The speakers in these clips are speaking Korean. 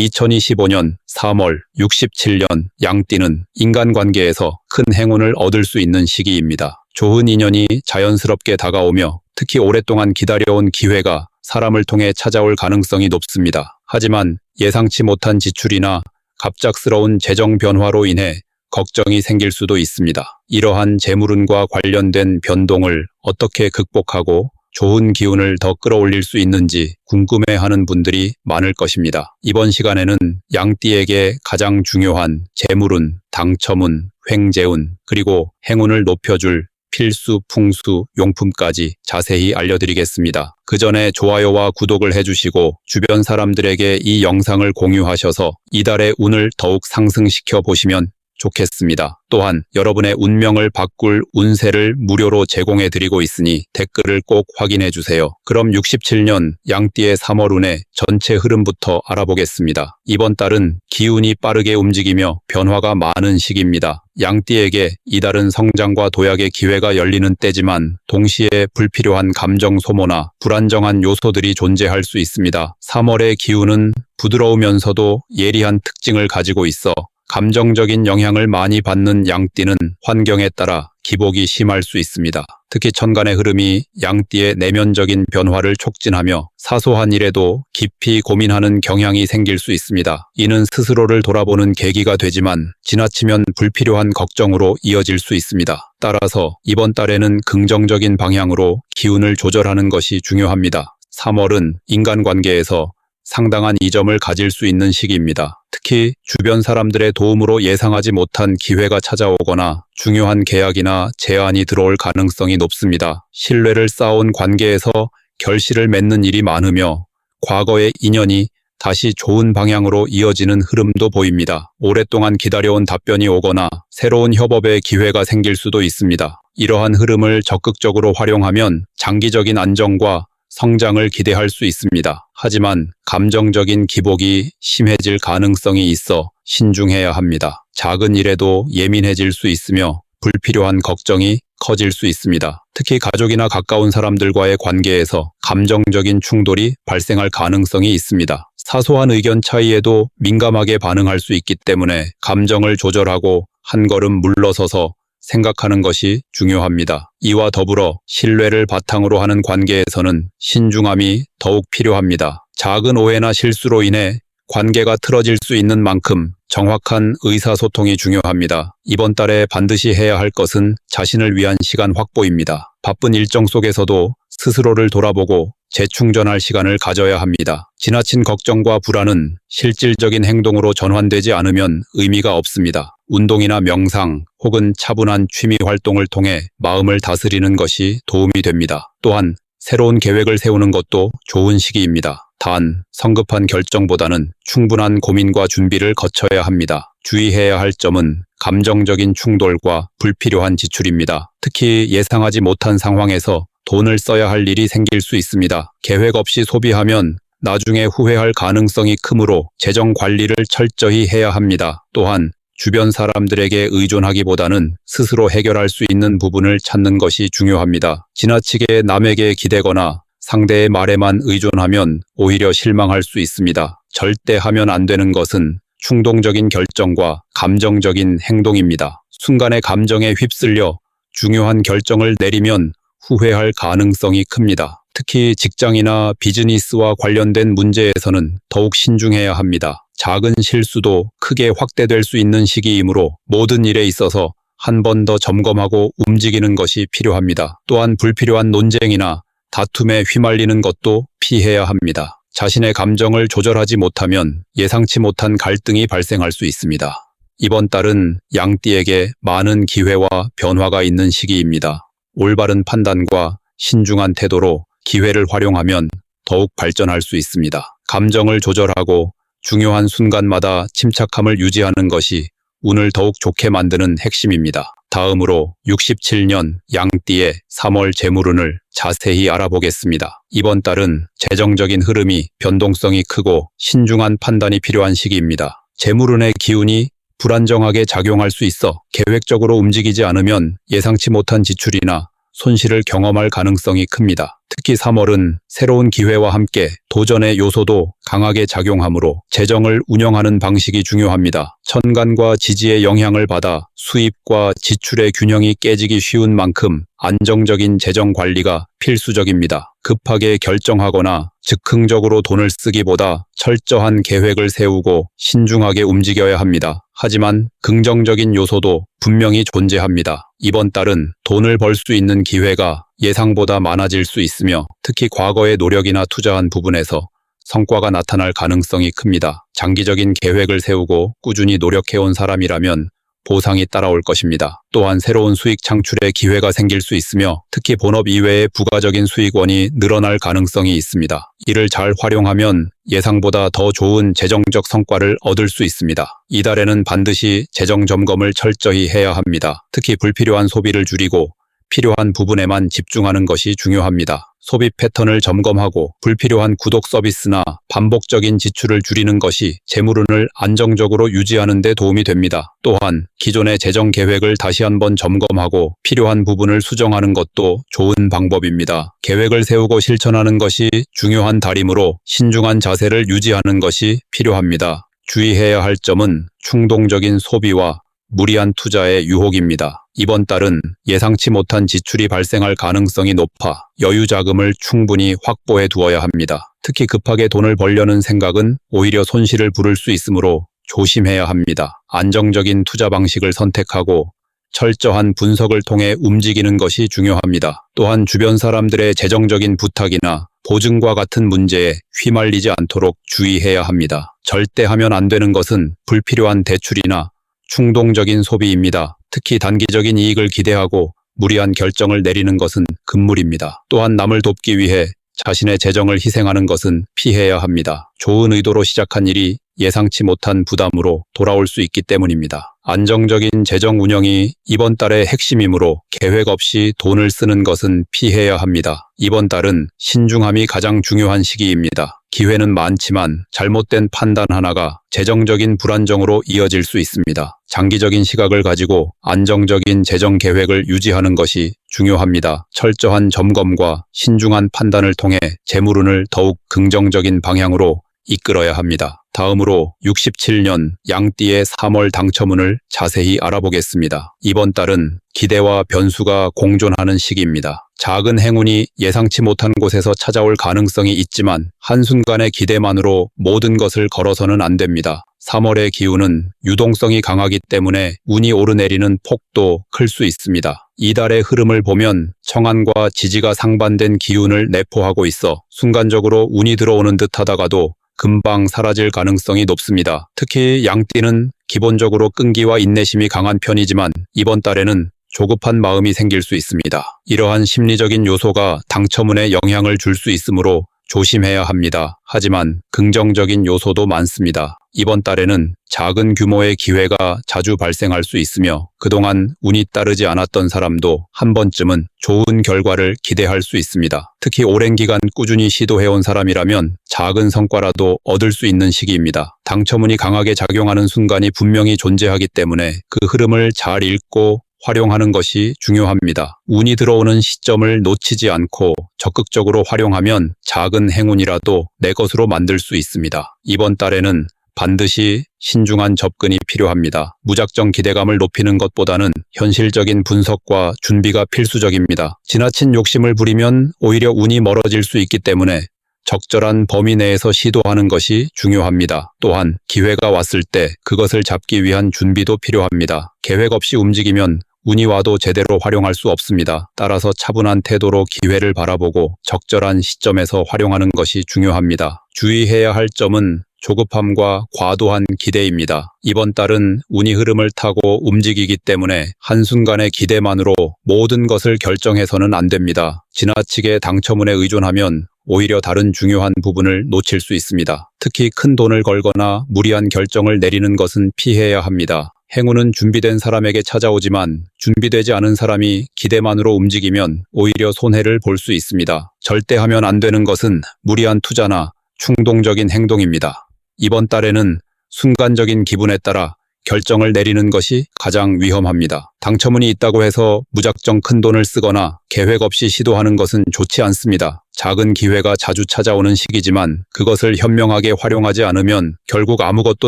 2025년 3월 67년 양띠는 인간관계에서 큰 행운을 얻을 수 있는 시기입니다. 좋은 인연이 자연스럽게 다가오며 특히 오랫동안 기다려온 기회가 사람을 통해 찾아올 가능성이 높습니다. 하지만 예상치 못한 지출이나 갑작스러운 재정 변화로 인해 걱정이 생길 수도 있습니다. 이러한 재물운과 관련된 변동을 어떻게 극복하고 좋은 기운을 더 끌어올릴 수 있는지 궁금해하는 분들이 많을 것입니다. 이번 시간에는 양띠에게 가장 중요한 재물운, 당첨운, 횡재운, 그리고 행운을 높여줄 필수 풍수 용품까지 자세히 알려드리겠습니다. 그 전에 좋아요와 구독을 해주시고 주변 사람들에게 이 영상을 공유하셔서 이달의 운을 더욱 상승시켜 보시면 좋겠습니다. 또한 여러분의 운명을 바꿀 운세를 무료로 제공해 드리고 있으니 댓글을 꼭 확인해 주세요. 그럼 67년 양띠의 3월 운의 전체 흐름부터 알아보겠습니다. 이번 달은 기운이 빠르게 움직이며 변화가 많은 시기입니다. 양띠에게 이달은 성장과 도약의 기회가 열리는 때지만 동시에 불필요한 감정 소모나 불안정한 요소들이 존재할 수 있습니다. 3월의 기운은 부드러우면서도 예리한 특징을 가지고 있어 감정적인 영향을 많이 받는 양띠는 환경에 따라 기복이 심할 수 있습니다. 특히 천간의 흐름이 양띠의 내면적인 변화를 촉진하며 사소한 일에도 깊이 고민하는 경향이 생길 수 있습니다. 이는 스스로를 돌아보는 계기가 되지만 지나치면 불필요한 걱정으로 이어질 수 있습니다. 따라서 이번 달에는 긍정적인 방향으로 기운을 조절하는 것이 중요합니다. 3월은 인간관계에서 상당한 이점을 가질 수 있는 시기입니다. 특히 주변 사람들의 도움으로 예상하지 못한 기회가 찾아오거나 중요한 계약이나 제안이 들어올 가능성이 높습니다. 신뢰를 쌓아온 관계에서 결실을 맺는 일이 많으며 과거의 인연이 다시 좋은 방향으로 이어지는 흐름도 보입니다. 오랫동안 기다려온 답변이 오거나 새로운 협업의 기회가 생길 수도 있습니다. 이러한 흐름을 적극적으로 활용하면 장기적인 안정과 성장을 기대할 수 있습니다. 하지만 감정적인 기복이 심해질 가능성이 있어 신중해야 합니다. 작은 일에도 예민해질 수 있으며 불필요한 걱정이 커질 수 있습니다. 특히 가족이나 가까운 사람들과의 관계에서 감정적인 충돌이 발생할 가능성이 있습니다. 사소한 의견 차이에도 민감하게 반응할 수 있기 때문에 감정을 조절하고 한 걸음 물러서서 생각하는 것이 중요합니다. 이와 더불어 신뢰를 바탕으로 하는 관계에서는 신중함이 더욱 필요합니다. 작은 오해나 실수로 인해 관계가 틀어질 수 있는 만큼 정확한 의사소통이 중요합니다. 이번 달에 반드시 해야 할 것은 자신을 위한 시간 확보입니다. 바쁜 일정 속에서도 스스로를 돌아보고 재충전할 시간을 가져야 합니다. 지나친 걱정과 불안은 실질적인 행동으로 전환되지 않으면 의미가 없습니다. 운동이나 명상 혹은 차분한 취미 활동을 통해 마음을 다스리는 것이 도움이 됩니다. 또한 새로운 계획을 세우는 것도 좋은 시기입니다. 단, 성급한 결정보다는 충분한 고민과 준비를 거쳐야 합니다. 주의해야 할 점은 감정적인 충돌과 불필요한 지출입니다. 특히 예상하지 못한 상황에서 돈을 써야 할 일이 생길 수 있습니다. 계획 없이 소비하면 나중에 후회할 가능성이 크므로 재정 관리를 철저히 해야 합니다. 또한 주변 사람들에게 의존하기보다는 스스로 해결할 수 있는 부분을 찾는 것이 중요합니다. 지나치게 남에게 기대거나 상대의 말에만 의존하면 오히려 실망할 수 있습니다. 절대 하면 안 되는 것은 충동적인 결정과 감정적인 행동입니다. 순간의 감정에 휩쓸려 중요한 결정을 내리면 후회할 가능성이 큽니다. 특히 직장이나 비즈니스와 관련된 문제에서는 더욱 신중해야 합니다. 작은 실수도 크게 확대될 수 있는 시기이므로 모든 일에 있어서 한 번 더 점검하고 움직이는 것이 필요합니다. 또한 불필요한 논쟁이나 다툼에 휘말리는 것도 피해야 합니다. 자신의 감정을 조절하지 못하면 예상치 못한 갈등이 발생할 수 있습니다. 이번 달은 양띠에게 많은 기회와 변화가 있는 시기입니다. 올바른 판단과 신중한 태도로 기회를 활용하면 더욱 발전할 수 있습니다. 감정을 조절하고 중요한 순간마다 침착함을 유지하는 것이 운을 더욱 좋게 만드는 핵심입니다. 다음으로 67년 양띠의 3월 재물운을 자세히 알아보겠습니다. 이번 달은 재정적인 흐름이 변동성이 크고 신중한 판단이 필요한 시기입니다. 재물운의 기운이 불안정하게 작용할 수 있어 계획적으로 움직이지 않으면 예상치 못한 지출이나 손실을 경험할 가능성이 큽니다. 특히 3월은 새로운 기회와 함께 도전의 요소도 강하게 작용하므로 재정을 운영하는 방식이 중요합니다. 천간과 지지의 영향을 받아 수입과 지출의 균형이 깨지기 쉬운 만큼 안정적인 재정 관리가 필수적입니다. 급하게 결정하거나 즉흥적으로 돈을 쓰기보다 철저한 계획을 세우고 신중하게 움직여야 합니다. 하지만 긍정적인 요소도 분명히 존재합니다. 이번 달은 돈을 벌 수 있는 기회가 예상보다 많아질 수 있으며 특히 과거의 노력이나 투자한 부분에서 성과가 나타날 가능성이 큽니다. 장기적인 계획을 세우고 꾸준히 노력해온 사람이라면 보상이 따라올 것입니다. 또한 새로운 수익 창출의 기회가 생길 수 있으며 특히 본업 이외의 부가적인 수익원이 늘어날 가능성이 있습니다. 이를 잘 활용하면 예상보다 더 좋은 재정적 성과를 얻을 수 있습니다. 이달에는 반드시 재정 점검을 철저히 해야 합니다. 특히 불필요한 소비를 줄이고 필요한 부분에만 집중하는 것이 중요합니다. 소비 패턴을 점검하고 불필요한 구독 서비스나 반복적인 지출을 줄이는 것이 재물운을 안정적으로 유지하는 데 도움이 됩니다. 또한 기존의 재정 계획을 다시 한번 점검하고 필요한 부분을 수정하는 것도 좋은 방법입니다. 계획을 세우고 실천하는 것이 중요한 달이므로 신중한 자세를 유지하는 것이 필요합니다. 주의해야 할 점은 충동적인 소비와 무리한 투자의 유혹입니다. 이번 달은 예상치 못한 지출이 발생할 가능성이 높아 여유 자금을 충분히 확보해 두어야 합니다. 특히 급하게 돈을 벌려는 생각은 오히려 손실을 부를 수 있으므로 조심해야 합니다. 안정적인 투자 방식을 선택하고 철저한 분석을 통해 움직이는 것이 중요합니다. 또한 주변 사람들의 재정적인 부탁이나 보증과 같은 문제에 휘말리지 않도록 주의해야 합니다. 절대 하면 안 되는 것은 불필요한 대출이나 충동적인 소비입니다. 특히 단기적인 이익을 기대하고 무리한 결정을 내리는 것은 금물입니다. 또한 남을 돕기 위해 자신의 재정을 희생하는 것은 피해야 합니다. 좋은 의도로 시작한 일이 예상치 못한 부담으로 돌아올 수 있기 때문입니다. 안정적인 재정 운영이 이번 달의 핵심이므로 계획 없이 돈을 쓰는 것은 피해야 합니다. 이번 달은 신중함이 가장 중요한 시기입니다. 기회는 많지만 잘못된 판단 하나가 재정적인 불안정으로 이어질 수 있습니다. 장기적인 시각을 가지고 안정적인 재정 계획을 유지하는 것이 중요합니다. 철저한 점검과 신중한 판단을 통해 재물운을 더욱 긍정적인 방향으로 이끌어야 합니다. 다음으로 67년 양띠의 3월 당첨운을 자세히 알아보겠습니다. 이번 달은 기대와 변수가 공존하는 시기입니다. 작은 행운이 예상치 못한 곳에서 찾아올 가능성이 있지만 한순간의 기대만으로 모든 것을 걸어서는 안 됩니다. 3월의 기운은 유동성이 강하기 때문에 운이 오르내리는 폭도 클 수 있습니다. 이달의 흐름을 보면 청안과 지지가 상반된 기운을 내포하고 있어 순간적으로 운이 들어오는 듯 하다가도 금방 사라질 가능성이 높습니다. 특히 양띠는 기본적으로 끈기와 인내심이 강한 편이지만 이번 달에는 조급한 마음이 생길 수 있습니다. 이러한 심리적인 요소가 당첨운에 영향을 줄 수 있으므로 조심해야 합니다. 하지만 긍정적인 요소도 많습니다. 이번 달에는 작은 규모의 기회가 자주 발생할 수 있으며 그동안 운이 따르지 않았던 사람도 한 번쯤은 좋은 결과를 기대할 수 있습니다. 특히 오랜 기간 꾸준히 시도해온 사람이라면 작은 성과라도 얻을 수 있는 시기입니다. 당첨운이 강하게 작용하는 순간이 분명히 존재하기 때문에 그 흐름을 잘 읽고 활용하는 것이 중요합니다. 운이 들어오는 시점을 놓치지 않고 적극적으로 활용하면 작은 행운이라도 내 것으로 만들 수 있습니다. 이번 달에는 반드시 신중한 접근이 필요합니다. 무작정 기대감을 높이는 것보다는 현실적인 분석과 준비가 필수적입니다. 지나친 욕심을 부리면 오히려 운이 멀어질 수 있기 때문에 적절한 범위 내에서 시도하는 것이 중요합니다. 또한 기회가 왔을 때 그것을 잡기 위한 준비도 필요합니다. 계획 없이 움직이면 운이 와도 제대로 활용할 수 없습니다. 따라서 차분한 태도로 기회를 바라보고 적절한 시점에서 활용하는 것이 중요합니다. 주의해야 할 점은 조급함과 과도한 기대입니다. 이번 달은 운이 흐름을 타고 움직이기 때문에 한순간의 기대만으로 모든 것을 결정해서는 안 됩니다. 지나치게 당첨운에 의존하면 오히려 다른 중요한 부분을 놓칠 수 있습니다. 특히 큰 돈을 걸거나 무리한 결정을 내리는 것은 피해야 합니다. 행운은 준비된 사람에게 찾아오지만 준비되지 않은 사람이 기대만으로 움직이면 오히려 손해를 볼 수 있습니다. 절대 하면 안 되는 것은 무리한 투자나 충동적인 행동입니다. 이번 달에는 순간적인 기분에 따라 결정을 내리는 것이 가장 위험합니다. 당첨운이 있다고 해서 무작정 큰 돈을 쓰거나 계획 없이 시도하는 것은 좋지 않습니다. 작은 기회가 자주 찾아오는 시기지만 그것을 현명하게 활용하지 않으면 결국 아무것도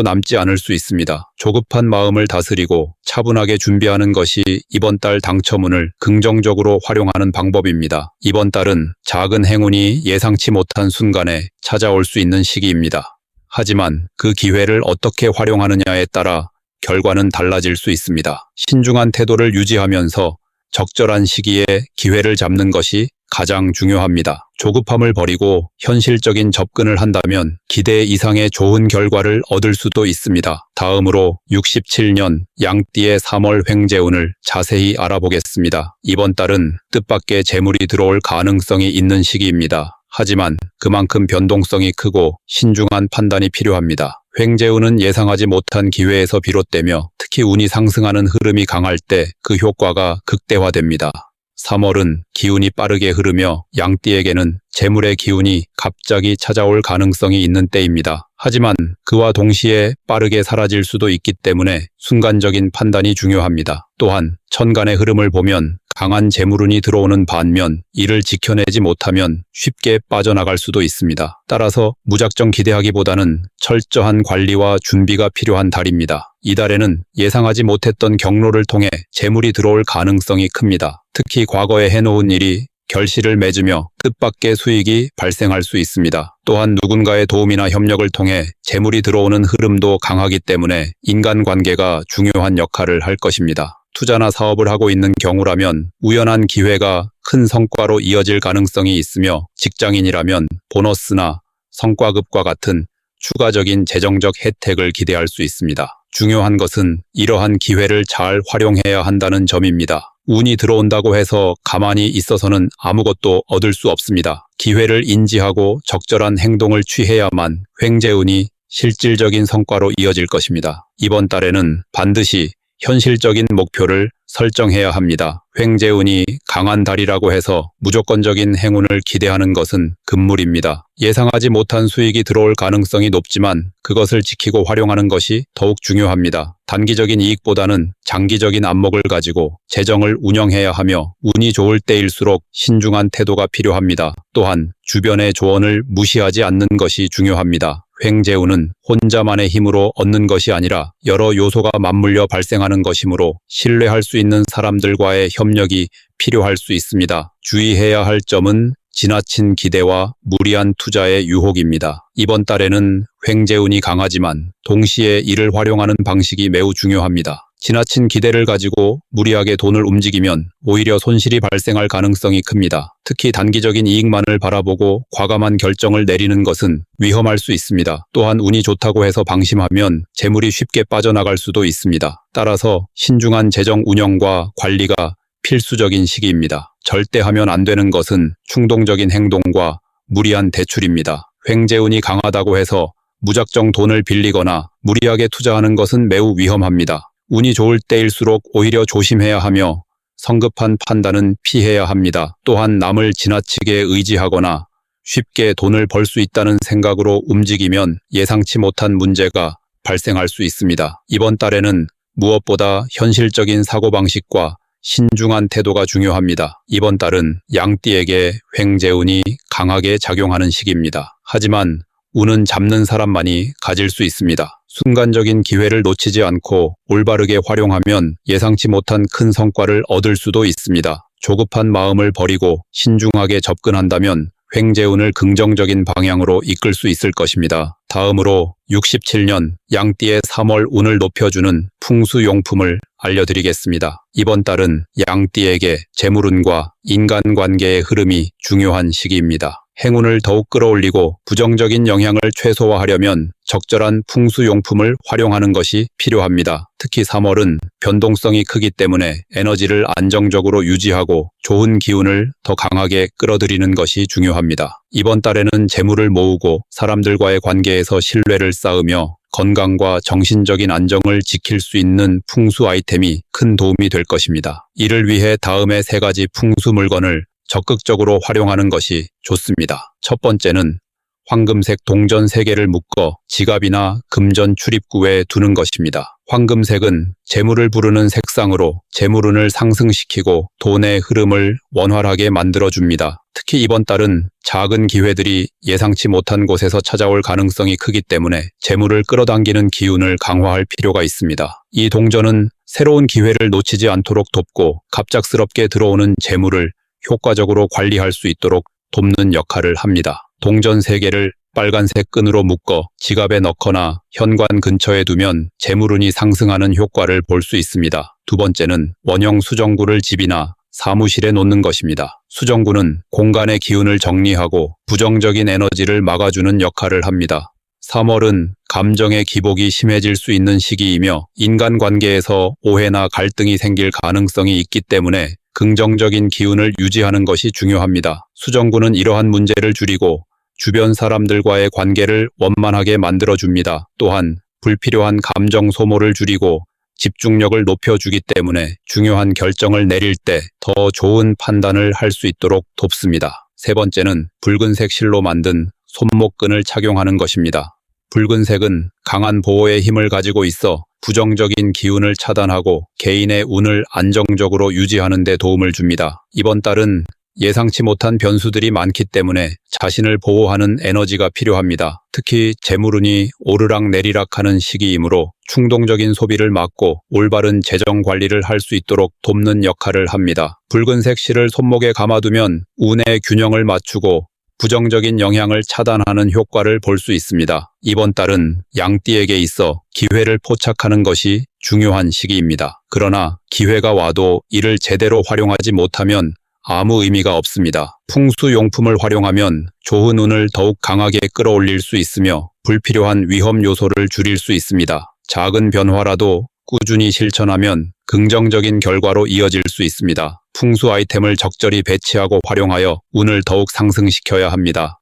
남지 않을 수 있습니다. 조급한 마음을 다스리고 차분하게 준비하는 것이 이번 달 당첨운을 긍정적으로 활용하는 방법입니다. 이번 달은 작은 행운이 예상치 못한 순간에 찾아올 수 있는 시기입니다. 하지만 그 기회를 어떻게 활용하느냐에 따라 결과는 달라질 수 있습니다. 신중한 태도를 유지하면서 적절한 시기에 기회를 잡는 것이 가장 중요합니다. 조급함을 버리고 현실적인 접근을 한다면 기대 이상의 좋은 결과를 얻을 수도 있습니다. 다음으로 67년 양띠의 3월 횡재운을 자세히 알아보겠습니다. 이번 달은 뜻밖의 재물이 들어올 가능성이 있는 시기입니다. 하지만 그만큼 변동성이 크고 신중한 판단이 필요합니다. 횡재운은 예상하지 못한 기회에서 비롯되며 특히 운이 상승하는 흐름이 강할 때 그 효과가 극대화됩니다. 3월은 기운이 빠르게 흐르며 양띠에게는 재물의 기운이 갑자기 찾아올 가능성이 있는 때입니다. 하지만 그와 동시에 빠르게 사라질 수도 있기 때문에 순간적인 판단이 중요합니다. 또한 천간의 흐름을 보면 강한 재물운이 들어오는 반면 이를 지켜내지 못하면 쉽게 빠져나갈 수도 있습니다. 따라서 무작정 기대하기보다는 철저한 관리와 준비가 필요한 달입니다. 이달에는 예상하지 못했던 경로를 통해 재물이 들어올 가능성이 큽니다. 특히 과거에 해놓은 일이 결실을 맺으며 뜻밖의 수익이 발생할 수 있습니다. 또한 누군가의 도움이나 협력을 통해 재물이 들어오는 흐름도 강하기 때문에 인간관계가 중요한 역할을 할 것입니다. 투자나 사업을 하고 있는 경우라면 우연한 기회가 큰 성과로 이어질 가능성이 있으며 직장인이라면 보너스나 성과급과 같은 추가적인 재정적 혜택을 기대할 수 있습니다. 중요한 것은 이러한 기회를 잘 활용해야 한다는 점입니다. 운이 들어온다고 해서 가만히 있어서는 아무것도 얻을 수 없습니다. 기회를 인지하고 적절한 행동을 취해야만 횡재운이 실질적인 성과로 이어질 것입니다. 이번 달에는 반드시 현실적인 목표를 설정해야 합니다. 횡재운이 강한 달이라고 해서 무조건적인 행운을 기대하는 것은 금물입니다. 예상하지 못한 수익이 들어올 가능성이 높지만 그것을 지키고 활용하는 것이 더욱 중요합니다. 단기적인 이익보다는 장기적인 안목을 가지고 재정을 운영해야 하며 운이 좋을 때일수록 신중한 태도가 필요합니다. 또한 주변의 조언을 무시하지 않는 것이 중요합니다. 횡재운은 혼자만의 힘으로 얻는 것이 아니라 여러 요소가 맞물려 발생하는 것이므로 신뢰할 수 있는 사람들과의 협력이 필요할 수 있습니다. 주의해야 할 점은 지나친 기대와 무리한 투자의 유혹입니다. 이번 달에는 횡재운이 강하지만 동시에 이를 활용하는 방식이 매우 중요합니다. 지나친 기대를 가지고 무리하게 돈을 움직이면 오히려 손실이 발생할 가능성이 큽니다. 특히 단기적인 이익만을 바라보고 과감한 결정을 내리는 것은 위험할 수 있습니다. 또한 운이 좋다고 해서 방심하면 재물이 쉽게 빠져나갈 수도 있습니다. 따라서 신중한 재정 운영과 관리가 필수적인 시기입니다. 절대 하면 안 되는 것은 충동적인 행동과 무리한 대출입니다. 횡재운이 강하다고 해서 무작정 돈을 빌리거나 무리하게 투자하는 것은 매우 위험합니다. 운이 좋을 때일수록 오히려 조심해야 하며 성급한 판단은 피해야 합니다. 또한 남을 지나치게 의지하거나 쉽게 돈을 벌 수 있다는 생각으로 움직이면 예상치 못한 문제가 발생할 수 있습니다. 이번 달에는 무엇보다 현실적인 사고방식과 신중한 태도가 중요합니다. 이번 달은 양띠에게 횡재운이 강하게 작용하는 시기입니다. 하지만 운은 잡는 사람만이 가질 수 있습니다. 순간적인 기회를 놓치지 않고 올바르게 활용하면 예상치 못한 큰 성과를 얻을 수도 있습니다. 조급한 마음을 버리고 신중하게 접근한다면 횡재운을 긍정적인 방향으로 이끌 수 있을 것입니다. 다음으로 67년 양띠의 3월 운을 높여주는 풍수용품을 알려드리겠습니다. 이번 달은 양띠에게 재물운과 인간관계의 흐름이 중요한 시기입니다. 행운을 더욱 끌어올리고 부정적인 영향을 최소화하려면 적절한 풍수용품을 활용하는 것이 필요합니다. 특히 3월은 변동성이 크기 때문에 에너지를 안정적으로 유지하고 좋은 기운을 더 강하게 끌어들이는 것이 중요합니다. 이번 달에는 재물을 모으고 사람들과의 관계에서 신뢰를 쌓으며 건강과 정신적인 안정을 지킬 수 있는 풍수 아이템이 큰 도움이 될 것입니다. 이를 위해 다음의 3가지 풍수 물건을 적극적으로 활용하는 것이 좋습니다. 첫 번째는 황금색 동전 3개를 묶어 지갑이나 금전 출입구에 두는 것입니다. 황금색은 재물을 부르는 색상으로 재물운을 상승시키고 돈의 흐름을 원활하게 만들어줍니다. 특히 이번 달은 작은 기회들이 예상치 못한 곳에서 찾아올 가능성이 크기 때문에 재물을 끌어당기는 기운을 강화할 필요가 있습니다. 이 동전은 새로운 기회를 놓치지 않도록 돕고 갑작스럽게 들어오는 재물을 효과적으로 관리할 수 있도록 돕는 역할을 합니다. 동전 3개를 빨간색 끈으로 묶어 지갑에 넣거나 현관 근처에 두면 재물운이 상승하는 효과를 볼 수 있습니다. 두 번째는 원형 수정구를 집이나 사무실에 놓는 것입니다. 수정구는 공간의 기운을 정리하고 부정적인 에너지를 막아주는 역할을 합니다. 3월은 감정의 기복이 심해질 수 있는 시기이며 인간관계에서 오해나 갈등이 생길 가능성이 있기 때문에 긍정적인 기운을 유지하는 것이 중요합니다. 수정구는 이러한 문제를 줄이고 주변 사람들과의 관계를 원만하게 만들어줍니다. 또한 불필요한 감정 소모를 줄이고 집중력을 높여주기 때문에 중요한 결정을 내릴 때 더 좋은 판단을 할 수 있도록 돕습니다. 세 번째는 붉은색 실로 만든 손목끈을 착용하는 것입니다. 붉은색은 강한 보호의 힘을 가지고 있어 부정적인 기운을 차단하고 개인의 운을 안정적으로 유지하는 데 도움을 줍니다. 이번 달은 예상치 못한 변수들이 많기 때문에 자신을 보호하는 에너지가 필요합니다. 특히 재물운이 오르락내리락하는 시기이므로 충동적인 소비를 막고 올바른 재정 관리를 할 수 있도록 돕는 역할을 합니다. 붉은색 실을 손목에 감아두면 운의 균형을 맞추고 부정적인 영향을 차단하는 효과를 볼 수 있습니다. 이번 달은 양띠에게 있어 기회를 포착하는 것이 중요한 시기입니다. 그러나 기회가 와도 이를 제대로 활용하지 못하면 아무 의미가 없습니다. 풍수용품을 활용하면 좋은 운을 더욱 강하게 끌어올릴 수 있으며 불필요한 위험 요소를 줄일 수 있습니다. 작은 변화라도 꾸준히 실천하면 긍정적인 결과로 이어질 수 있습니다. 풍수 아이템을 적절히 배치하고 활용하여 운을 더욱 상승시켜야 합니다.